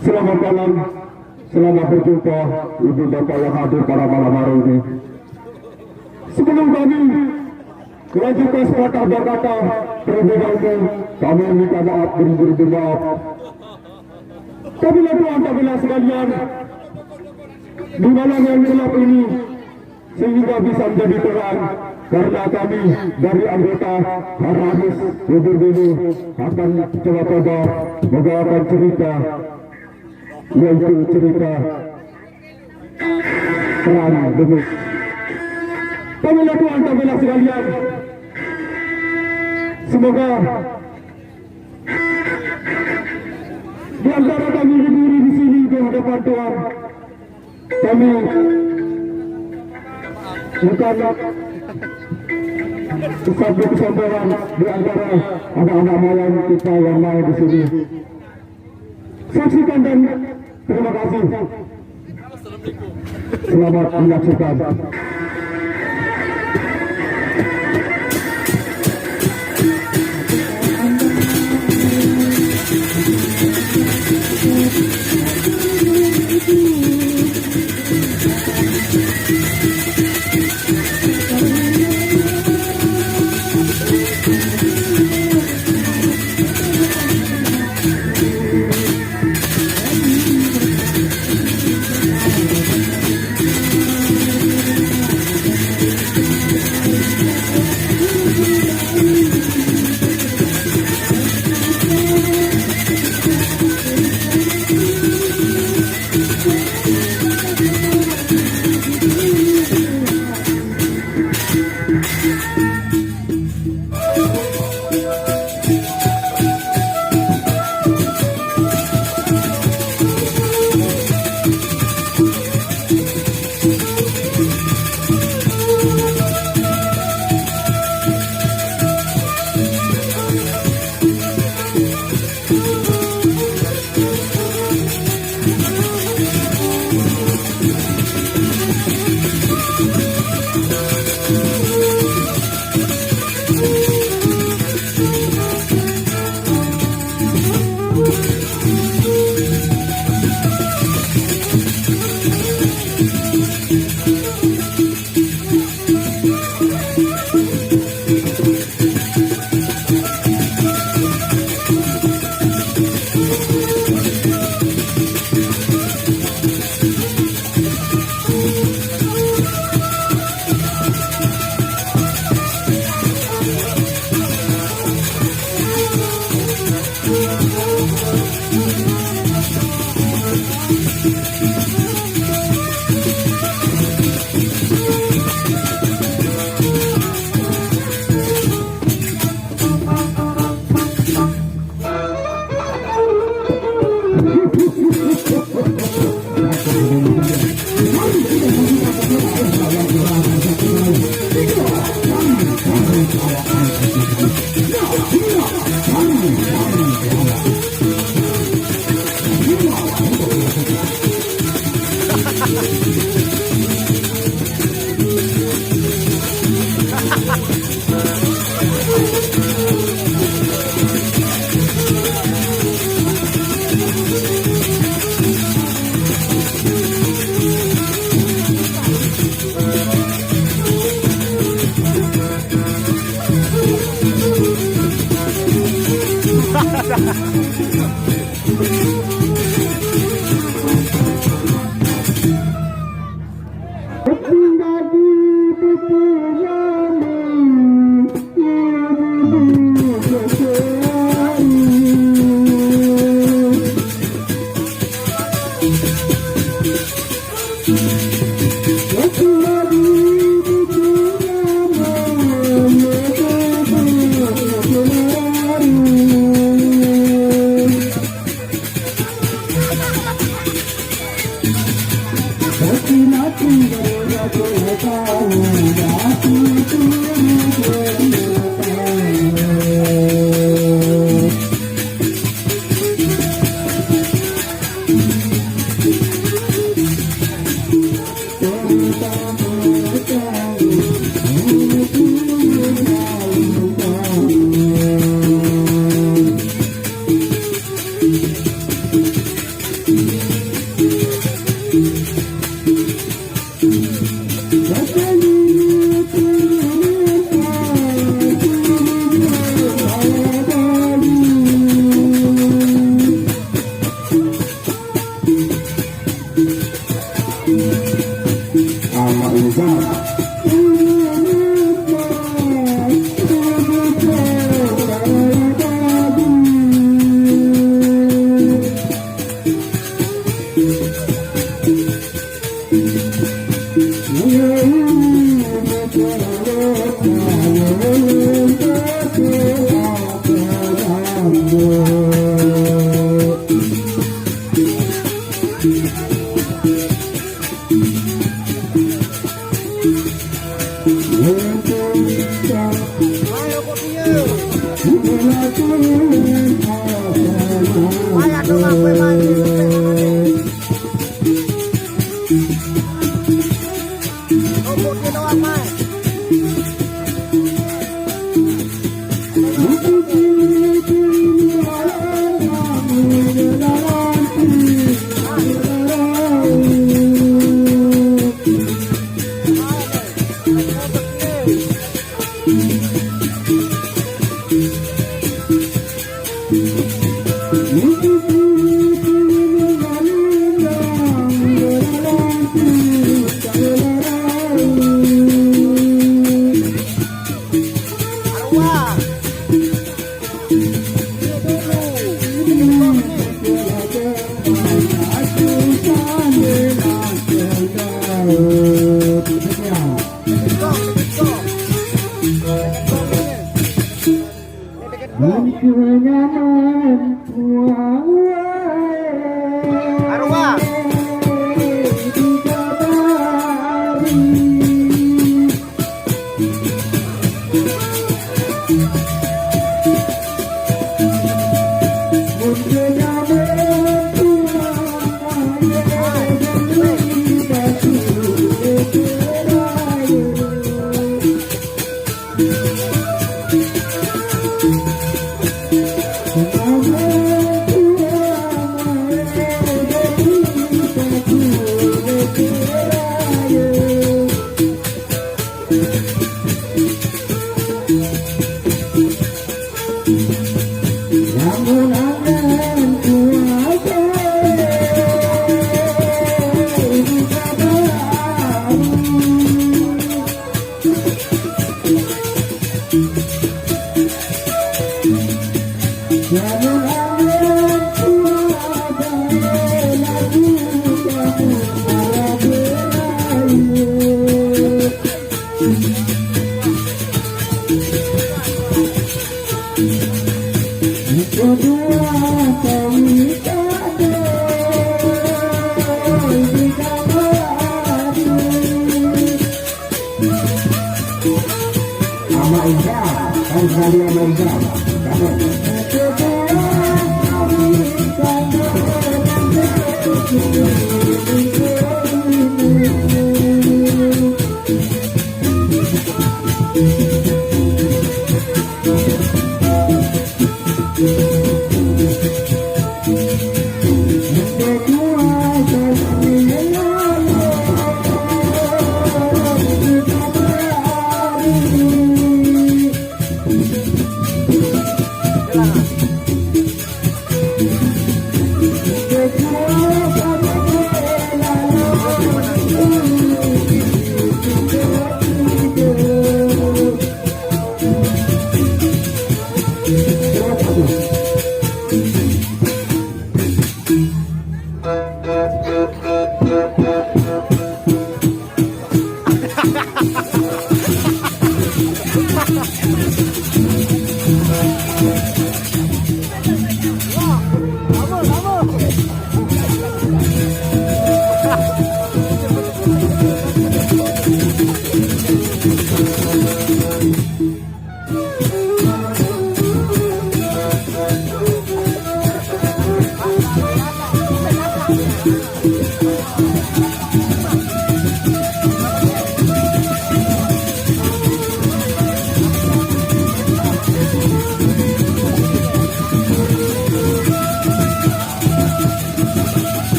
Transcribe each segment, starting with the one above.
Selamat malam, selamat berjumpa ibu bapak yang hadir pada malam hari ini. Sebelum kami melanjutkan sepatah berkata, terlebih dahulu kami minta maaf beribu-ribu maaf. Kabilah Tuhan, kabilah sekalian, di malam yang gelap ini sehingga bisa menjadi terang, karena kami dari anggota Haramis Lubur Dulu akan coba-coba membawakan cerita, yaitu cerita perang demi kabilah Tuhan, kabilah sekalian. Semoga di antara kami berdiri di sini di hadapan Tuhan, kami bukan satu kesombongan di antara anak-anak malam kita yang main di sini. Saksikan dan terima kasih. Selamat menyaksikan.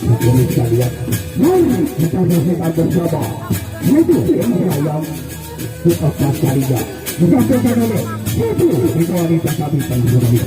Mari kita lihat, mari kita saksikan bersama. Itu yang kita carinya. Disampaikan oleh itu wanita kami penghuni.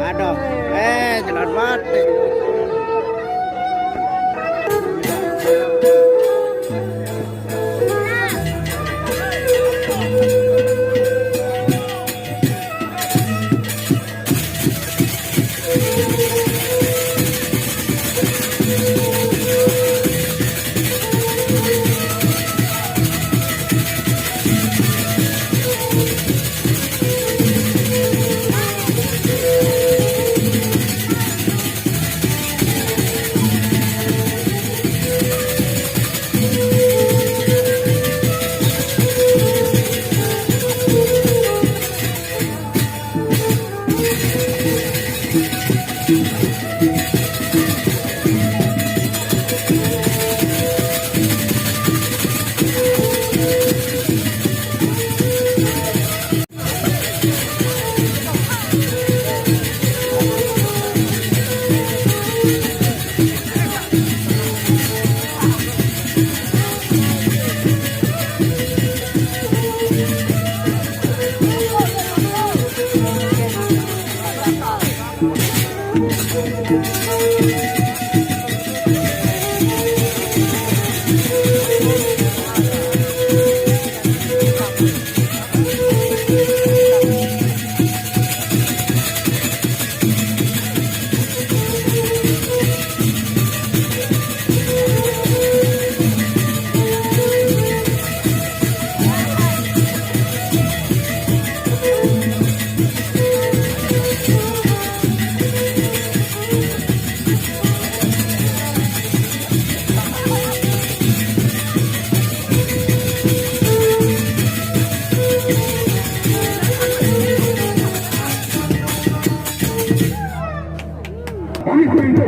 Aduh, jalan mati.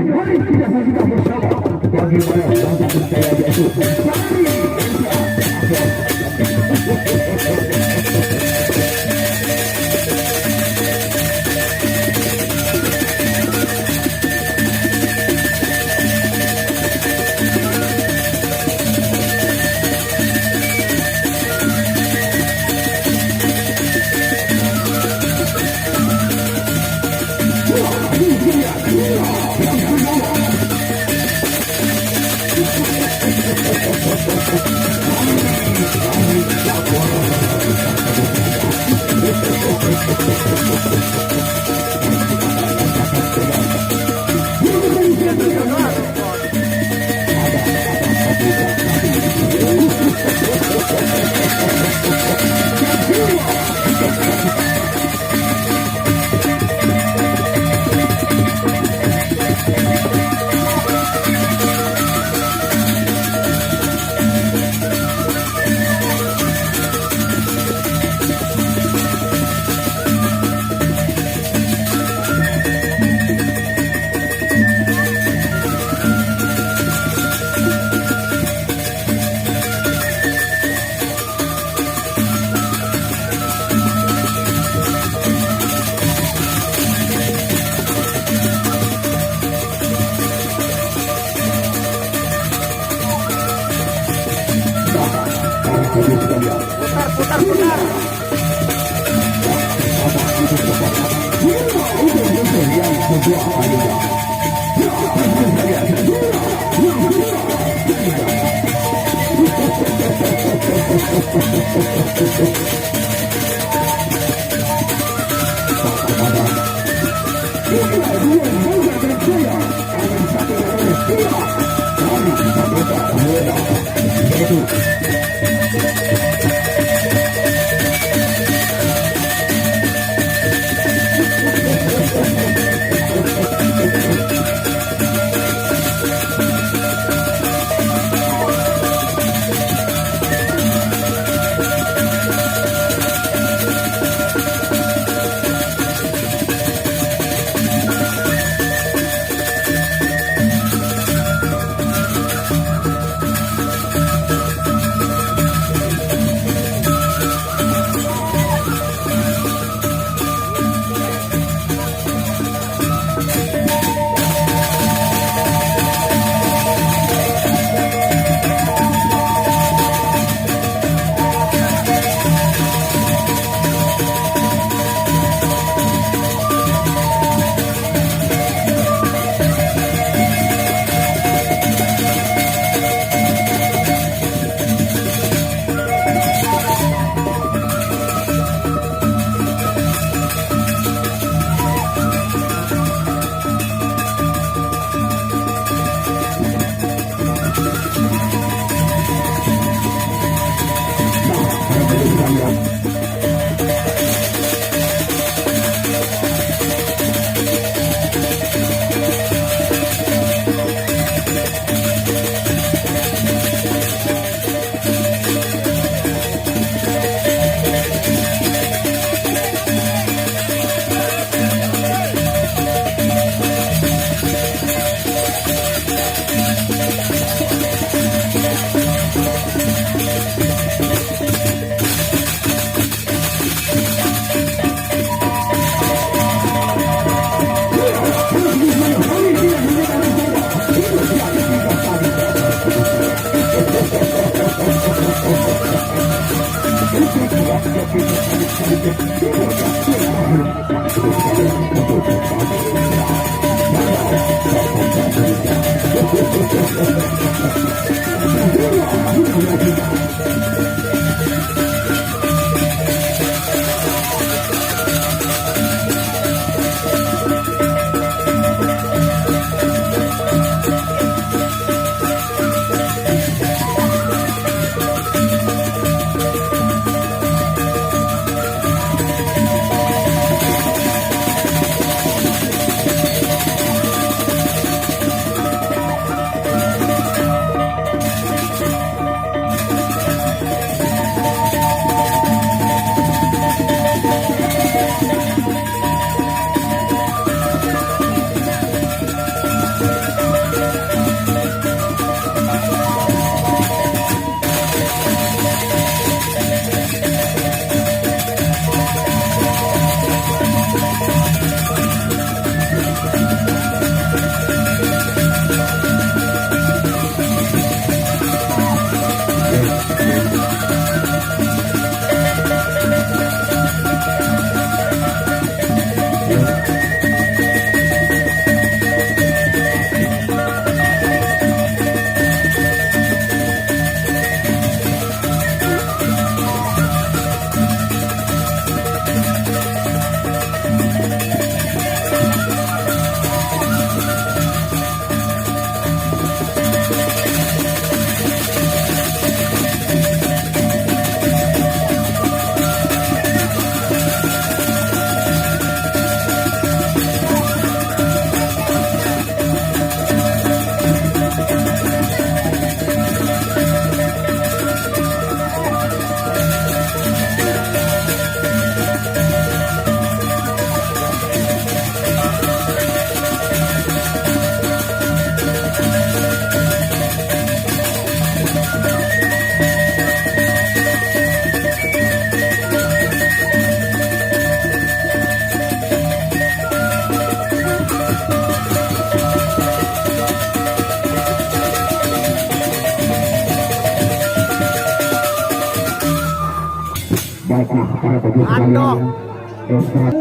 Mari kita saksikan bersama bagaimana bangsa percaya yaitu putar. Baiklah para pemirsa sekalian, Ustaz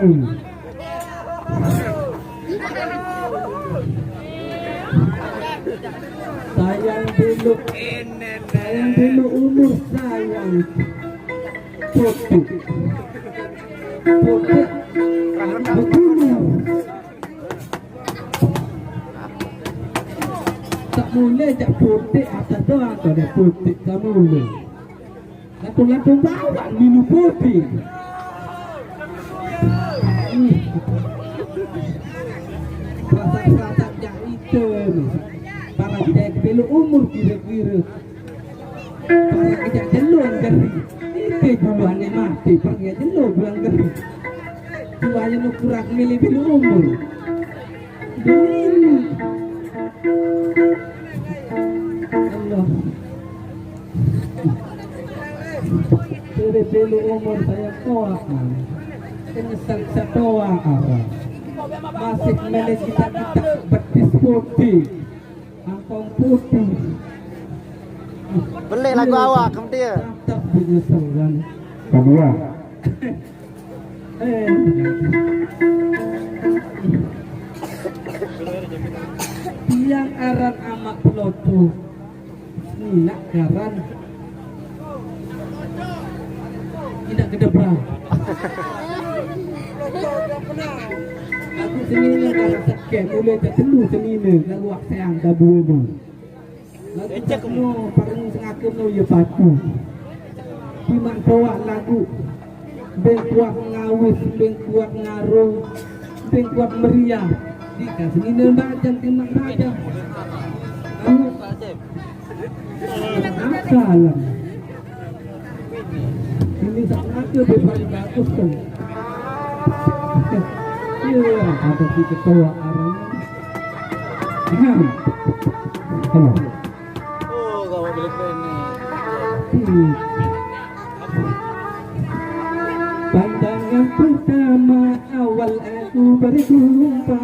Sayang dulu umur sayang putih begini tak mulai jak putih atas doang kau dah putih tak mulai lampu bawah minum putih rasa-rasa jak itu para tidak belum umur kira-kira para kejak jelun geri itu duluannya mati pergi jelun bulan geri tuanya nu kurang milih belum umur ini Allah belum umur saya tua ini tua arah masih milih kita betis putih angkong putih Beli lagu awak kamu dia. tak menyesal kan Kedua, tiang aran amak pelotu nak karan tidak kedebrang aku senina kalau sekian mulai tak telu senina lalu wak sayang dabu mu lagu kamu parang sengakem no ya patu timak bawa lagu ben kuat ngawis ben kuat ngarung ben kuat meriah jika senina bajang timak bajang kamu akalan ini sangat lebih bagus kan iya ada di ketua arang halo. Oh, kau beli ini. Pandangan pertama awal aku berjumpa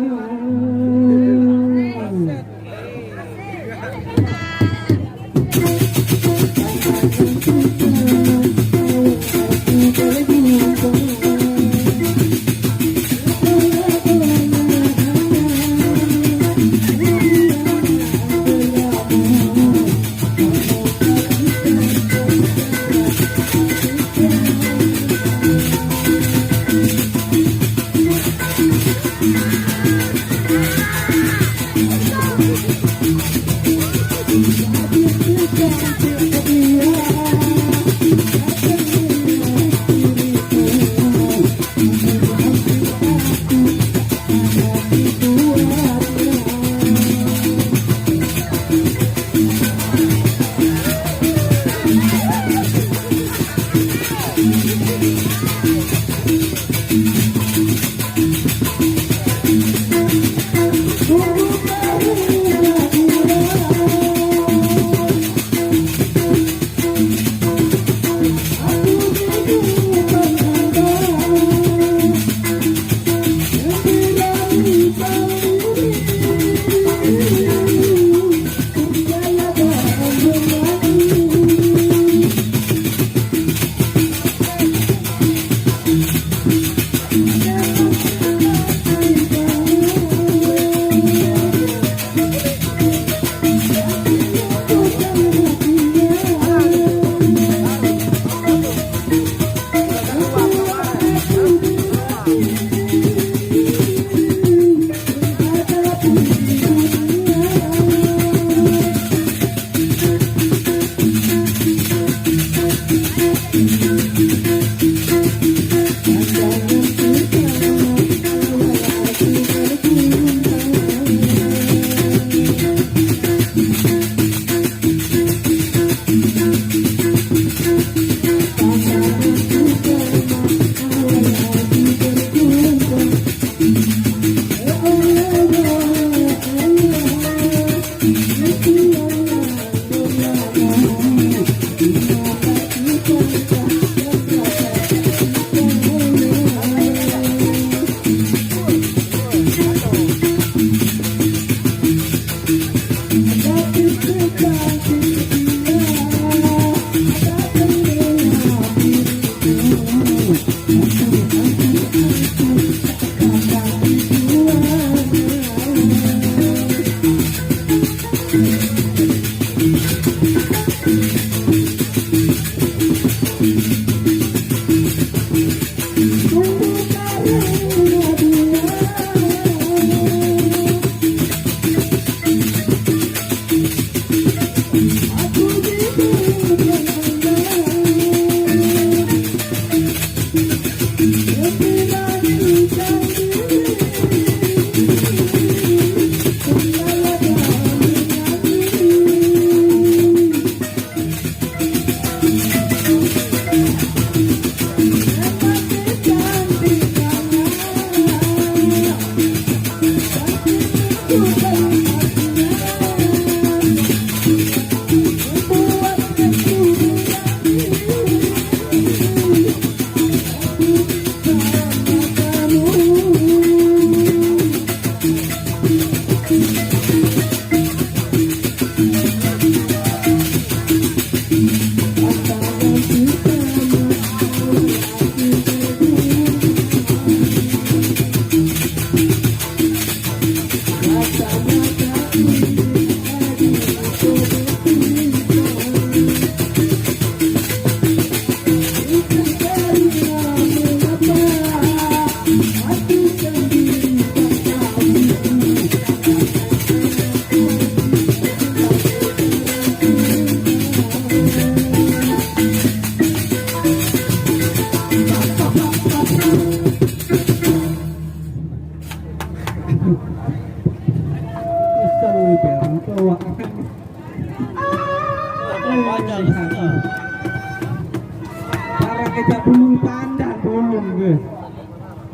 kecap bulu pandan belum ke.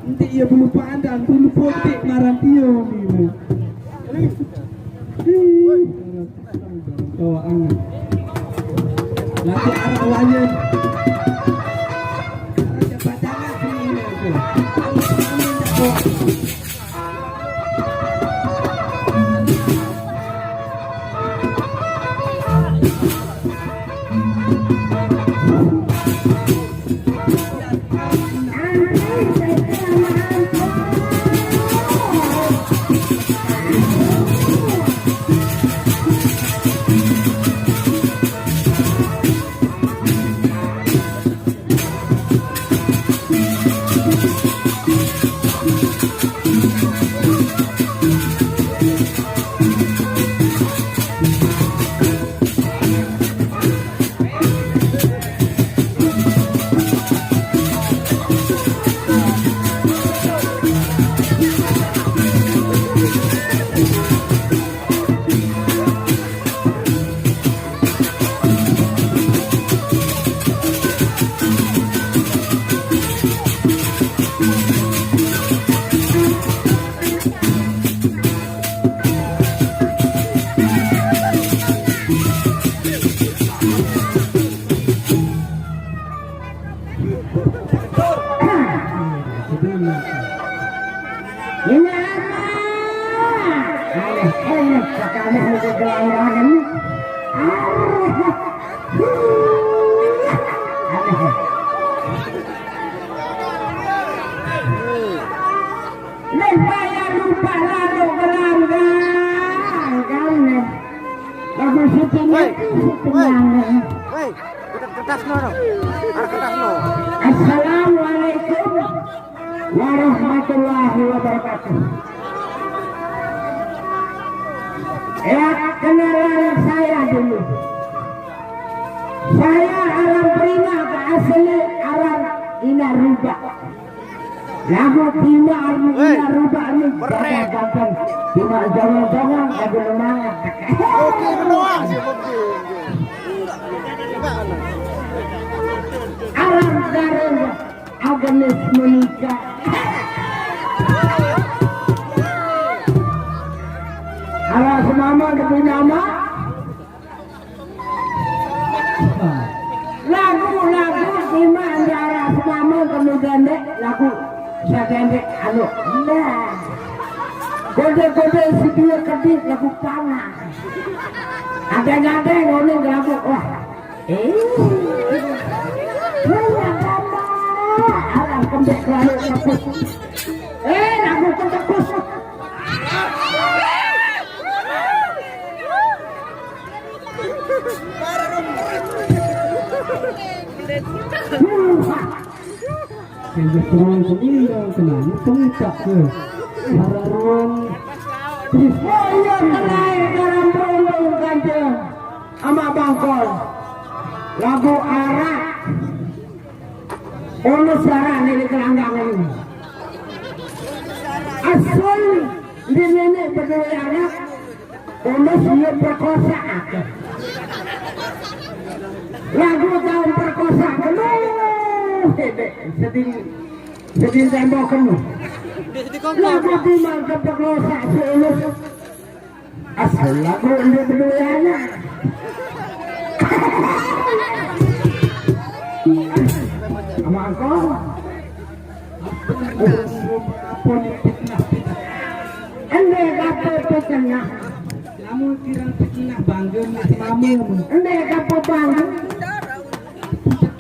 Nanti ia bulu pandan, bulu putih marah dia ni. Oh, angin. Lagi arah lain. Arah cepat jangan sini ke. Woi, kertas no. Kertas no. Assalamualaikum warahmatullahi wabarakatuh. Ya, kenalan saya dulu. Saya orang Prima ke asli orang Inaruba. Lagu Prima Inaruba ini gampang. Cuma jangan-jangan ada semangat. Oke, doang sih Bobi. Alam Garuda Agnes menikah. Kalau semama demi nama lagu-lagu lima antara semama kemudian dek lagu sadendek anu nah kode-kode sedia kedip lagu panah ada-ada ngomong lagu wah alam kembek lalu kapus lagu ketepus Sehingga terang seimbang tenang, pengicap ke hararuan. Saya kenai dalam berulung kancing sama bangkol lagu arak ulus darah ini kelanggang ini asal di nenek berdua anak ulus dia perkosa lagu tahun perkosa sedih tembok kamu lagu timang keperkosa seulus asal lagu ini berdua anak sama engkau ende kapo petengah Kamu kira petengah bangga kamu. ende kapo bangga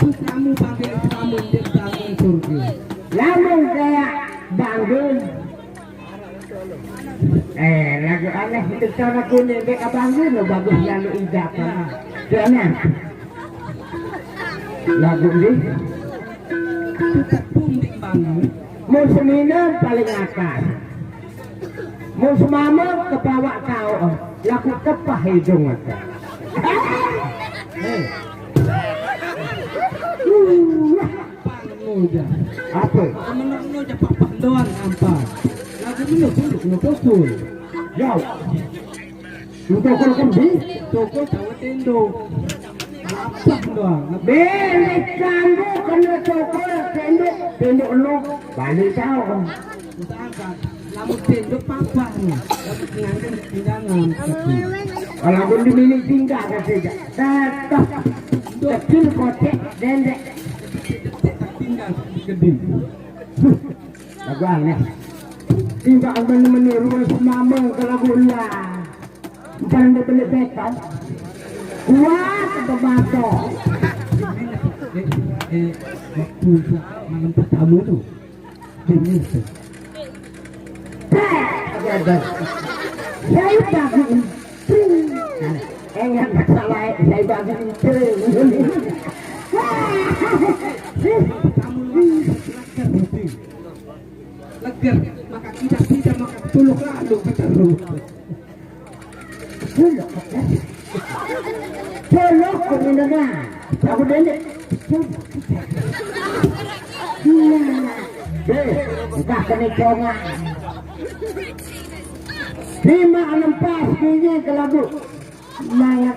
Terus kamu bangga kamu di bangga surga. lamun kayak bangga lagu aneh itu cara kuning beka bangga lo bagus lalu ijapan karena lagu ini Pun di bangga. musim ini paling atas musim mama kebawa kau lagu kepah hidung aja Muda. apa Menurutmu cepat pandoan apa? Lagu ini pun betul. jauh untuk kembi Toko Jawa Tendo. Apa doang. Belik lambu kena cokol tenduk tenduk lu balik tahu. Usahakan. Lamun tenduk papa nih. Lamun ngangin pindangan. Kalau pun dimiliki tinggal kan tidak. Tetap kecil kotek dendek. Tinggal gede. Lagu aneh. Tidak akan meniru semama kalau gula. Jangan dibeli beton. Kuat atau bato. Waktu malam pertama tuh. Ini tuh. Saya bagi enggak masalah saya bagi Leger, maka tidak maka tuluk lalu keterus. Tolong komendangan. Aku dendek. Entah kena congan. 5-6 pas kayaknya ke lagu. Semangat.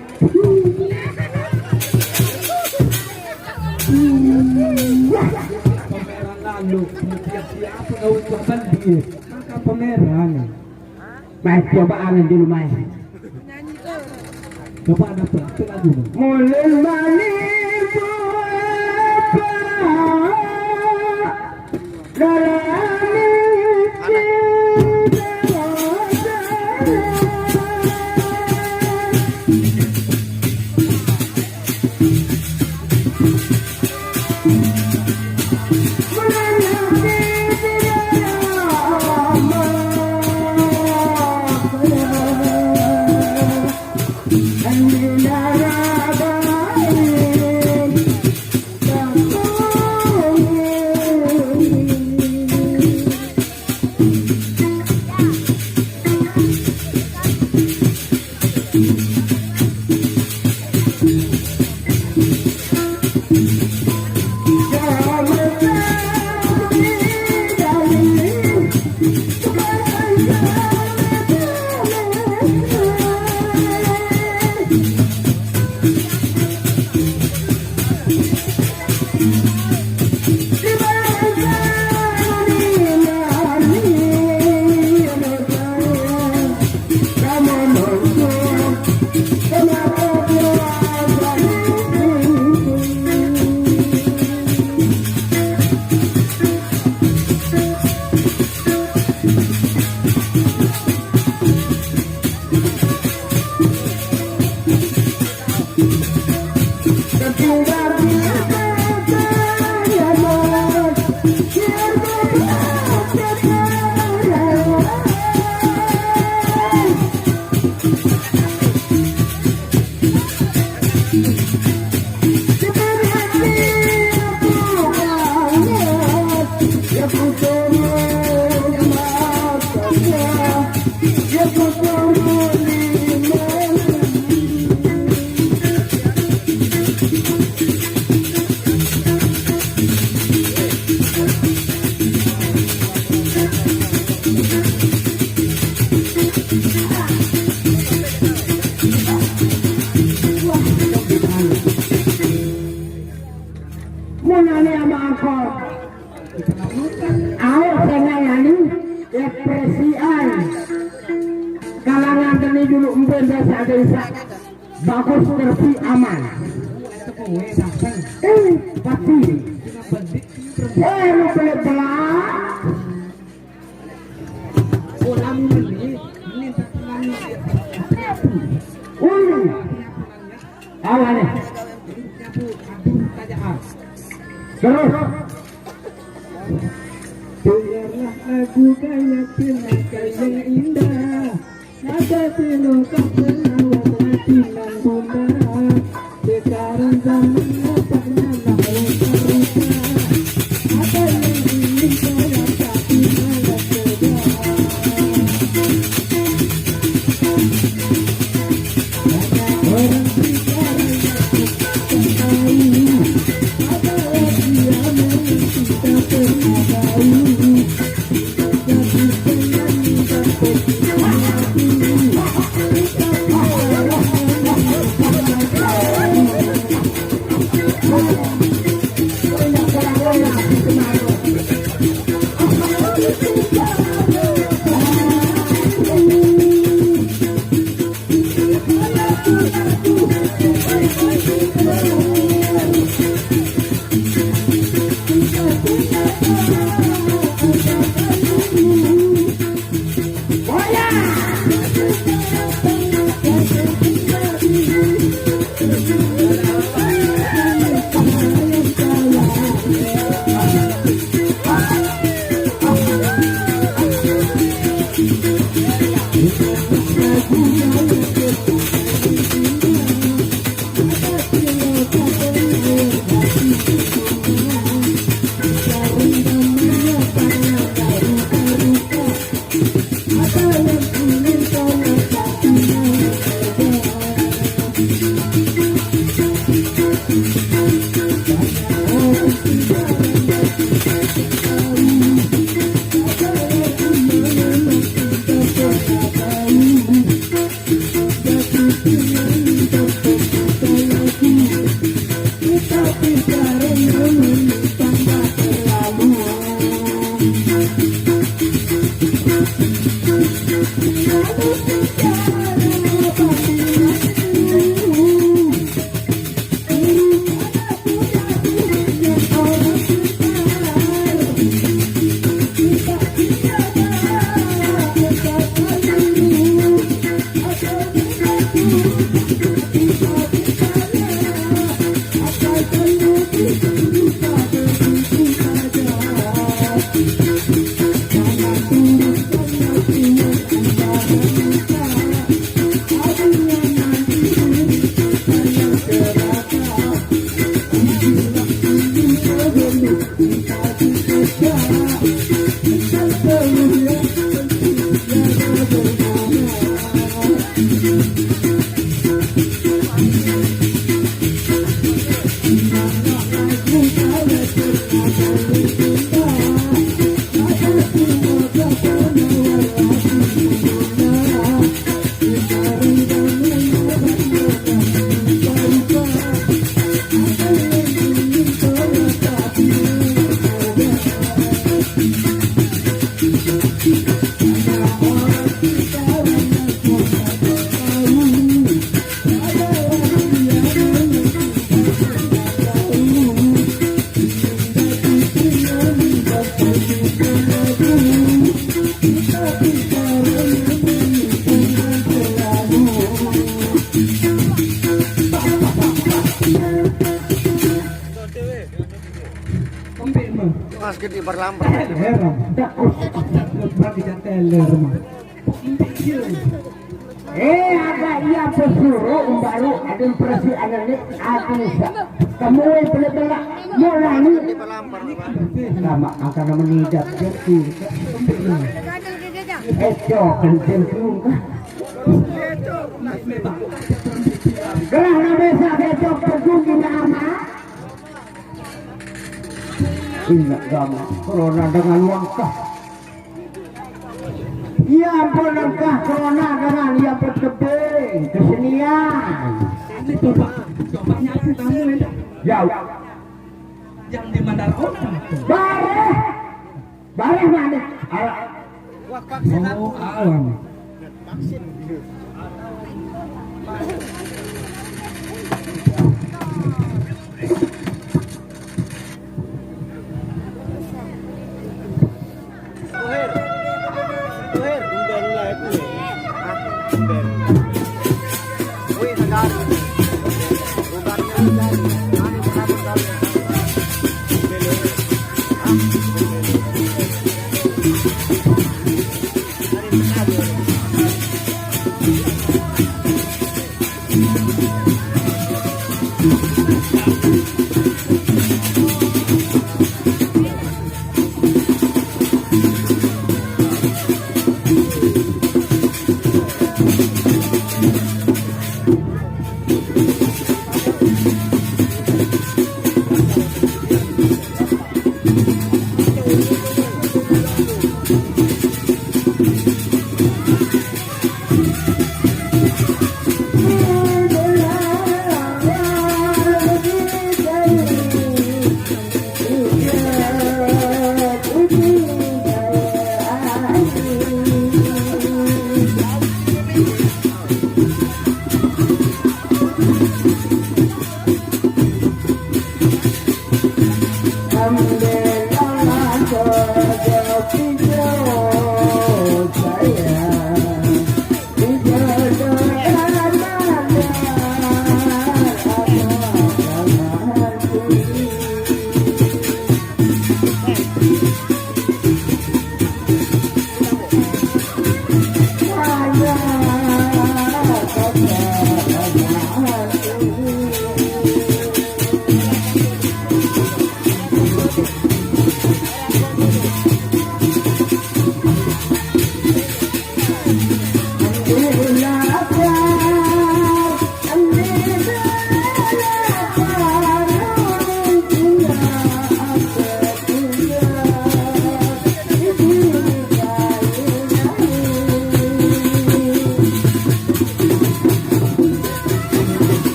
Pameran lalu, siapa kau coba dia? Maka pameran. Mas cobaan dulu mas. Coba ada apa lagu? Mulai mani bagus terpi aman. Pasti. Lu pelit belak. Awan. Terus. Dengarlah lagu gaya penangkai yang indah. Nada penuh kesenangan hati nan bunda. Sekarang zaman nampaknya nak rupa-rupa. Apa yang ingin saya tapi malas kerja. Banyak orang sekarang yang tahu. Apa lagi yang kita pernah tahu. Mas gede berlambat. Heran. Berarti kan teler mah. Ada ia pesuruh baru ada impresi anaknya akan kamu yang benar-benar mulai Gede berlambat. nama akan menidap jadi kencing juga kerana desa kecok terjungi nama ingat gama corona dengan wangkah ya ampun langkah corona dengan ia bertebing kesenian Ini coba nyapu kamu ya. jauh Yang di Mandar orang. bareh mana Wah, vaksin Oh, alam. vaksin. Tuher. Tuher, undang lah itu. Wih, segar. Udarnya dari. Ani berapa kali?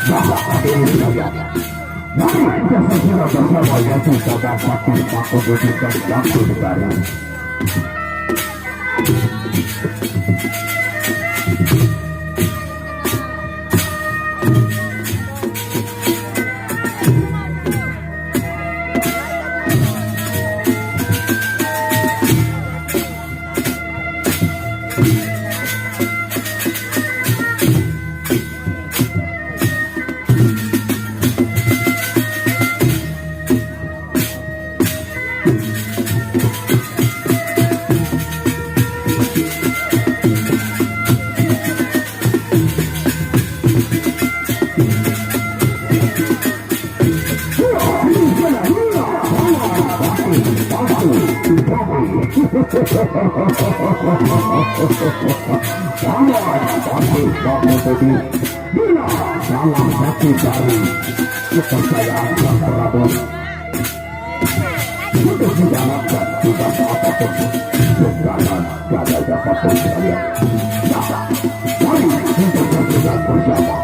Bapak Raden sekalian. Mari kita segera bersama yaitu Bapak Fakir Pakut Wujudkan Waktu Negara. Bila dalam hati dari kepercayaan yang terabur untuk menjalankan tugas apapun sekarang pada siapapun sekalian. Mari kita bergerak bersama.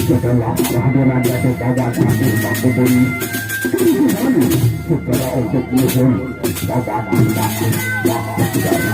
Setelah kehadiran Datuk Bapak Fakir Pakut ini, segera untuk menyusun Bapak Fakir Waktu Negara.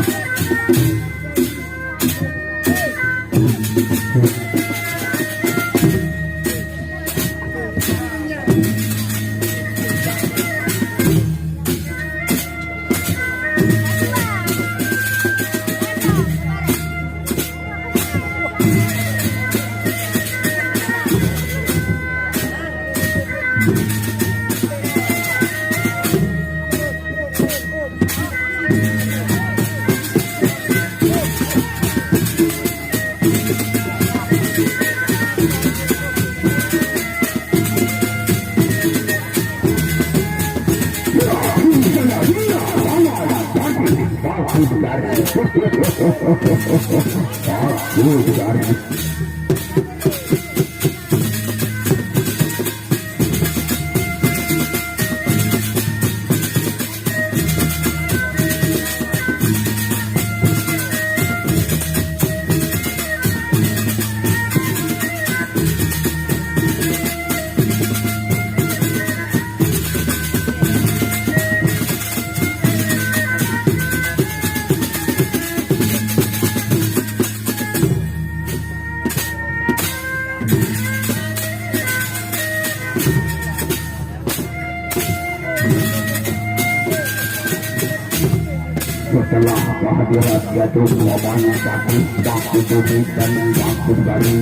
Setelah kehadiran Datuk Bapak Fakir Pakut Wujudkan Waktu Negara,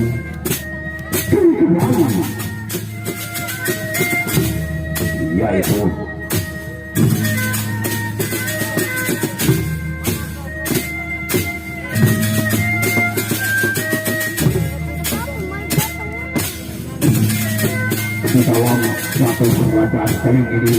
yaitu dalam satu perbuatan kali ini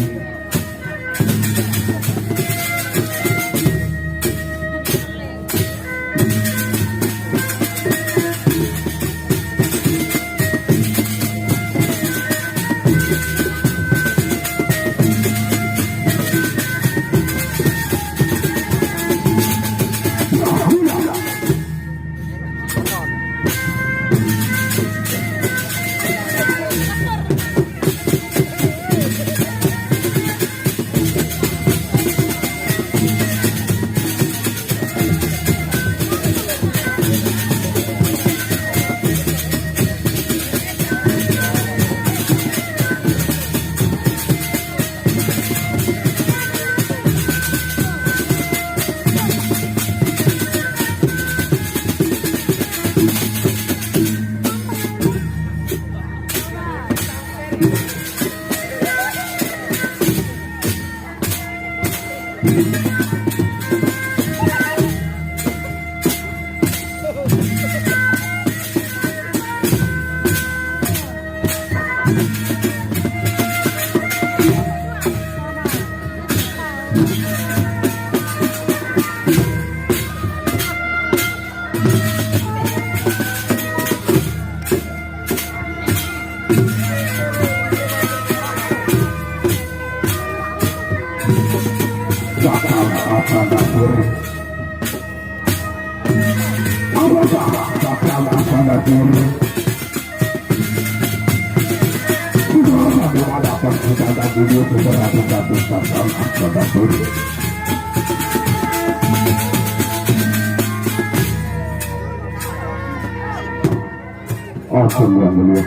Agung yang mulia,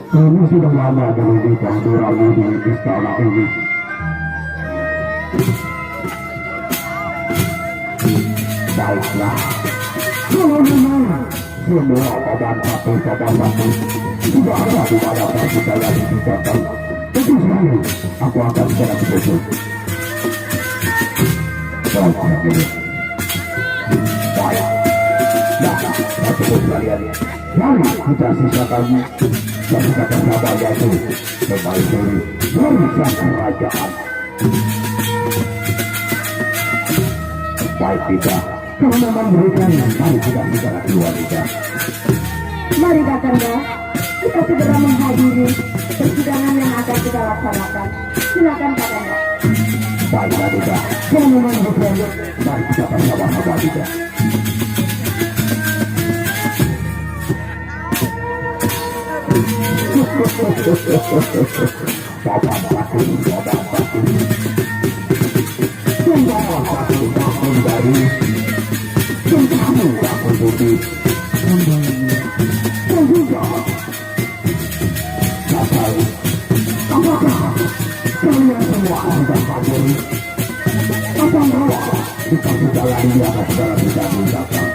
kami sudah lama menunggu Nurani di istana ini. Baiklah, kalau memang semua padan satu sudah ada di pada persidangan di Jakarta, tentu sekali aku akan segera betul. Baik, yang mulia. Baik. Nah, satu kalian. Mari kita sisakan kesempatan sahabat yaitu kembali dari warisan kerajaan. Baik kita, kalau memang berikan, mari kita segera keluar kita. Mari Kakanda, kita segera menghadiri persidangan yang akan kita laksanakan. Silakan Kakanda. Baiklah kita, kalau memang berikan, mari kita bersama-sama kita. Bapak satu Semua satu tahun dari Sentamu tahun putih Dan juga Kakak, apakah kalian semua sudah kabur? Apa bahwa kita sudah lari di atas segala tidak mencapai?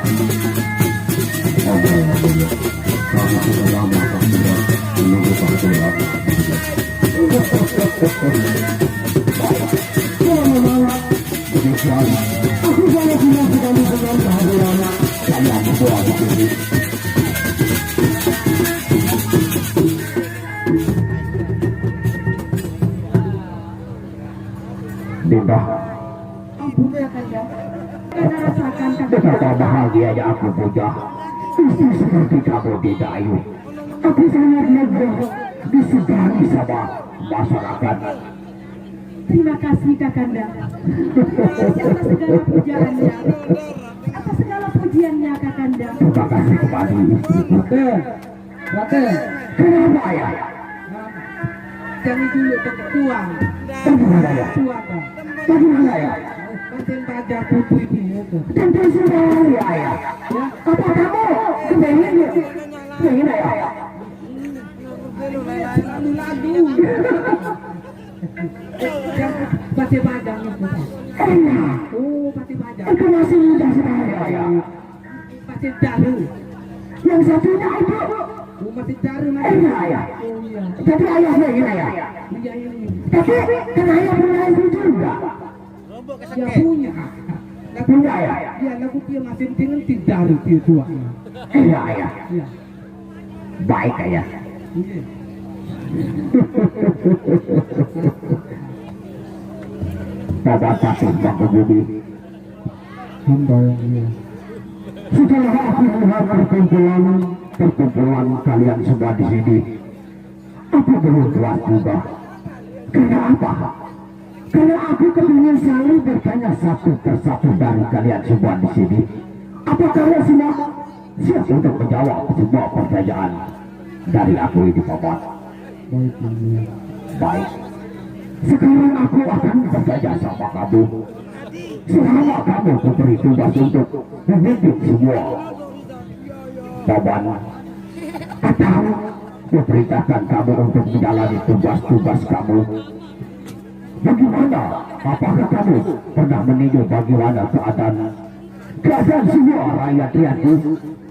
Kami sudah lama sudah menunggu persidangan. Demikian, aku sangat senang sekali dengan kehadiran kalian berdua di sini. Dinda, Ampun ya Kakanda. Kakanda rasakan Kakanda. betapa bahagianya aku puja istri seperti kamu Dinda Ayu. Aku sangat lega disegani sama masyarakat. Terima kasih Kakanda. Atas segala pujaannya. Atas segala pujiannya Kakanda. Terima kasih kepada istriku. Raden, Kenapa ya? jangan dulu tuang. Bagaimana ya? Tuang dah. Bagaimana ya? Macam pajar putih ni tu. Tentu sekali ayah. Ya, Apa kamu kepengen ya? Pengen ayah? lalu-lalu. Yang pasti padang ni tu. Enak. Oh, pasti padang. Aku masih muda sekali ayah. Pasti daru. Yang satunya itu Oh, masih daru lagi. enak ayah. Oh, ya. Tapi ayah pengen ayah. Iya ini. Tapi kan ayah punya istri juga. Rombok ke Dia sakit. punya. Punya ayah. Dia lagu dia masih dengan daru dia tua. Enak ayah. Ya. Baik ayah. Iya. Pada satu bangku bumi. Hamba yang mulia. Setelah aku melihat perkumpulan kalian semua di sini, aku belum kuat juga. Karena apa? Karena aku kepingin selalu bertanya satu persatu dari kalian semua di sini. Apa kalian semua siap untuk menjawab semua pertanyaan dari aku ini, Paman? Baik yang mulia. Baik. Sekarang aku akan bertanya sama kamu. Selama kamu diberi tugas untuk memimpin semua Paman, atau diperintahkan kamu untuk menjalani tugas-tugas kamu, bagaimana? Apakah kamu pernah meninjau bagaimana keadaan semua rakyat-rakyatku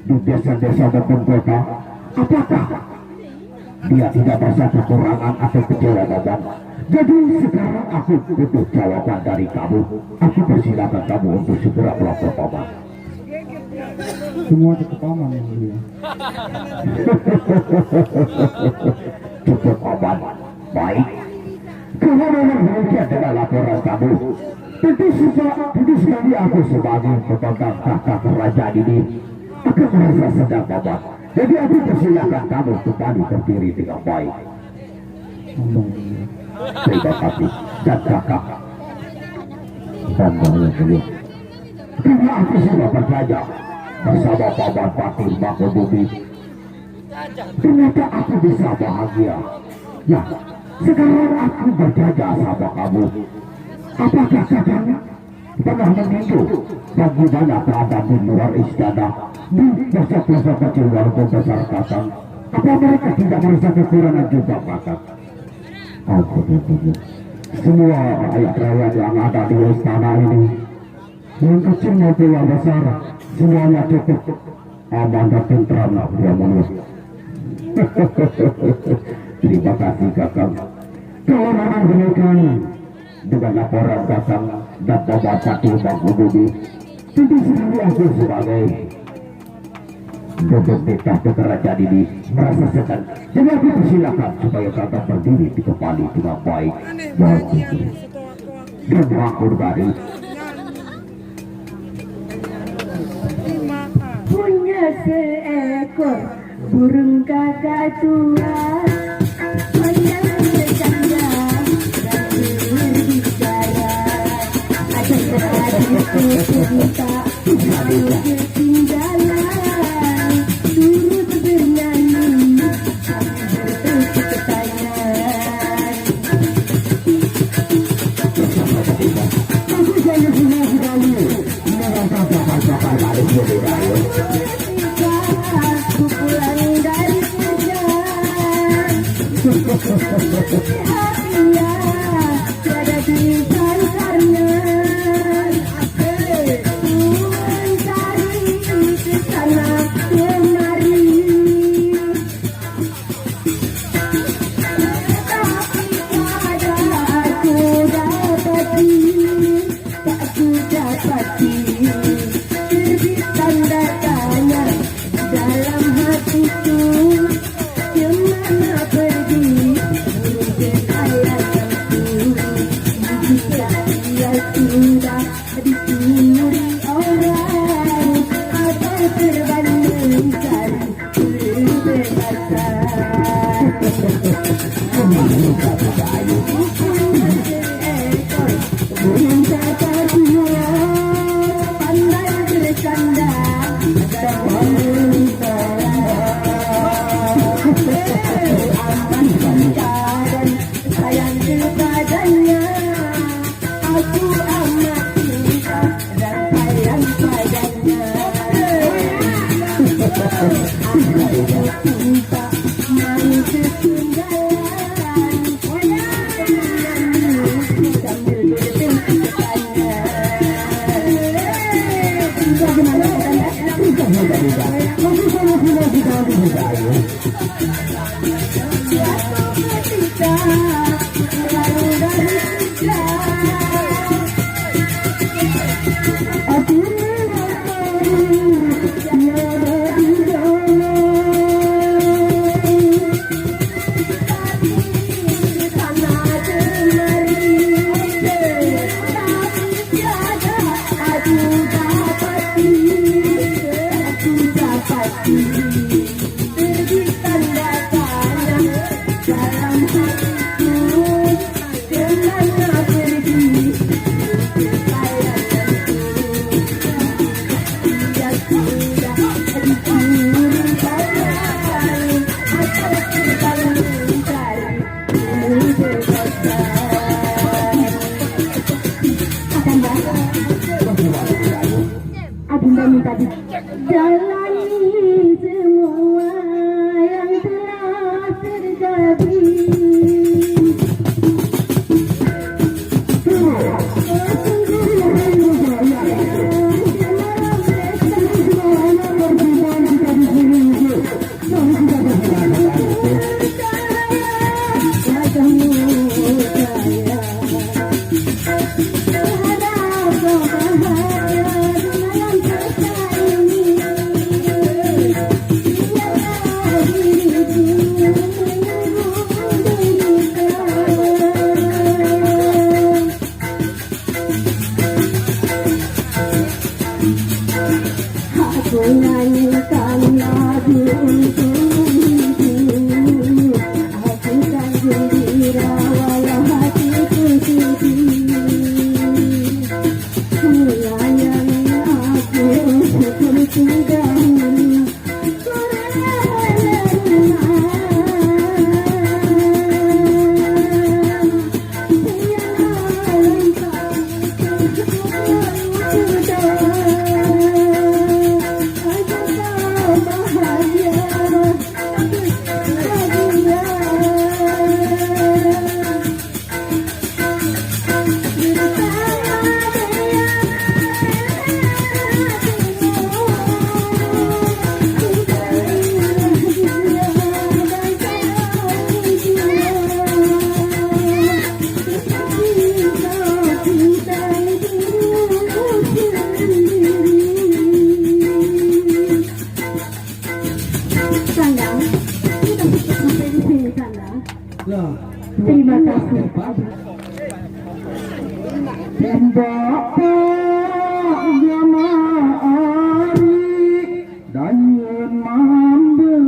di desa-desa maupun kota? Apakah dia tidak merasa kekurangan atau kecewa, Paman? Jadi sekarang aku butuh jawaban dari kamu. Aku persilakan kamu untuk segera melapor paman. Semua cukup aman yang mulia. Cukup aman. Baik. Kalau memang demikian dengan laporan kamu, tentu sekali aku sebagai pemegang tahta kerajaan ini akan merasa sedang paman. Jadi aku persilakan kamu kembali berdiri dengan baik. Terima kasih dan kakak. Hamba yang mulia. Karena aku sudah berjaya bersama paman Patih Mangkubumi. Ternyata aku bisa bahagia. Ya, sekarang aku berjaya sama kamu. Apakah kakak pernah menyentuh bagaimana keadaan di luar istana, di desa-desa kecil walaupun besar kakak? Apa mereka tidak merasa kekurangan juga kakak? Aku betul. Semua rakyat yang ada di istana ini, yang kecil maupun yang besar, semuanya cukup aman dan tentram yang mulia. Terima kasih kakak. Kalau memang demikian, dengan laporan kakak dan bapak Patih Mangkubumi, tentu sekali aku sebagai duduk di tahta kerajaan ini merasa senang. Jadi aku persilakan supaya kakak berdiri di kembali dengan baik dan bangun baru. Punya seekor burung kakak tua yang bercanda dan berbicara. Ada tradisi cerita mau ketinggalan, turut bernyanyi sambil bertukar tangan. Aku jangan senang sekali merasa kakak baru berdiri. Aku pulang dari kerja, hatinya tiada disangkarnya. Mencari kesana kemari, tapi tiada aku dapati, tak ku dapati. Terbit tanda tanya dalam hatiku, kemana pergi burung kesayanganku? Jika dia sudah dicuri orang atau terbang mencari kebebasan. Punya seekor burung kakak tua, pandai bercanda dan aman dan sayang kepadanya. Aku amat cinta dan sayang padanya. Aku cinta mau ketinggalan, menyanyi sambil bertukar tangan. Bagaimana suatu ketika baru dari kerja, aku tiada idola. Kesana kemari, tapi tiada aku dapati. Terbit tanda tanya dalam hatiku, kemana pergi kesayanganku? Dia sudah dicuri orang atau terbang mencari kebebasan. Adinda minta jalani semua yang telah terjadi. Wajahmu Tembak jamaari dayun mambe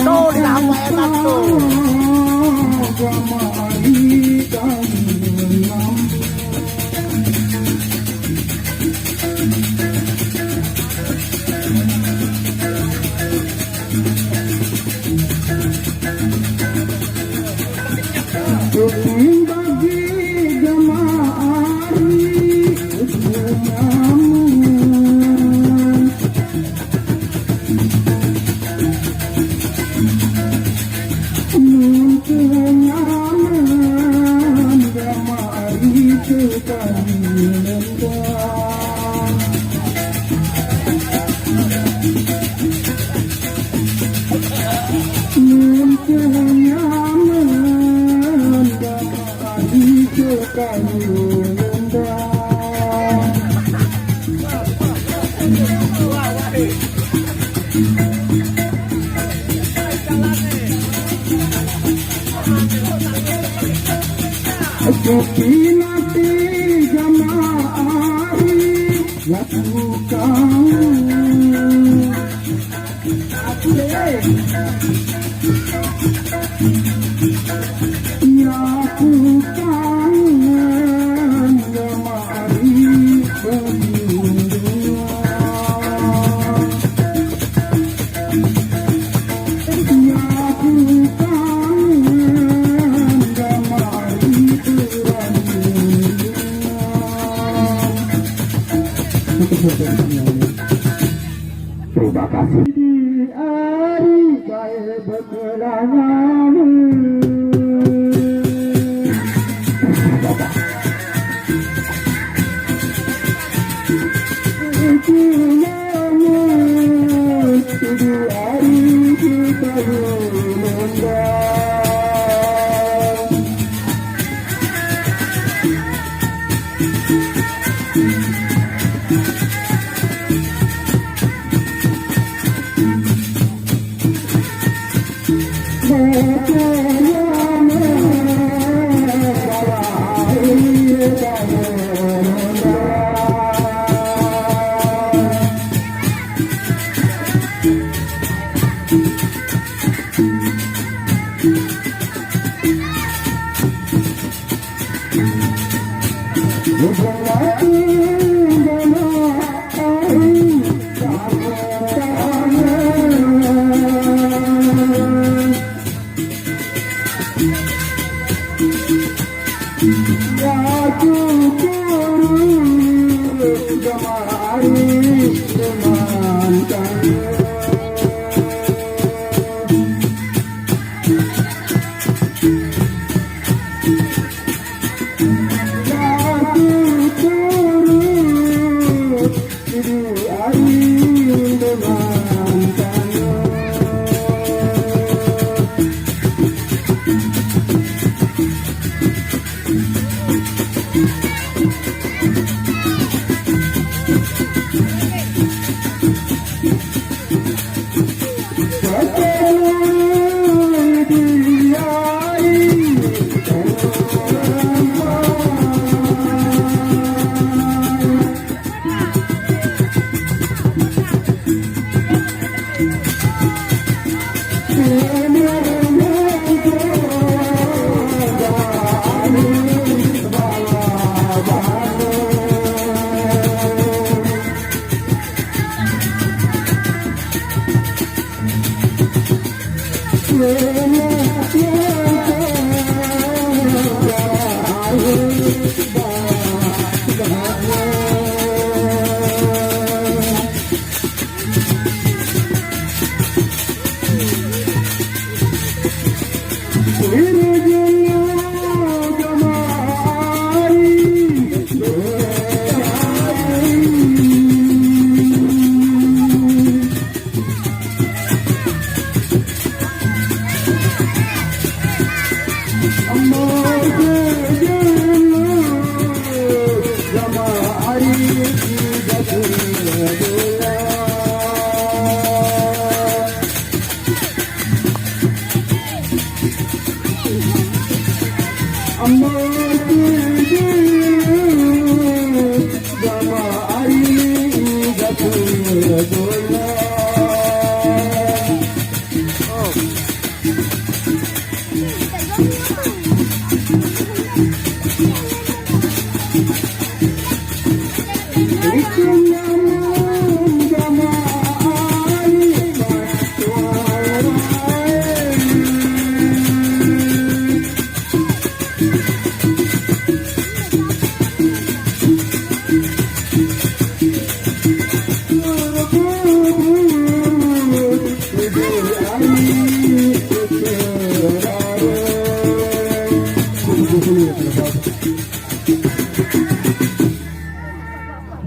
Tuh, lama enak tuh. Terima kasih. Hari kaya berkelangan.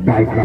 Baiklah.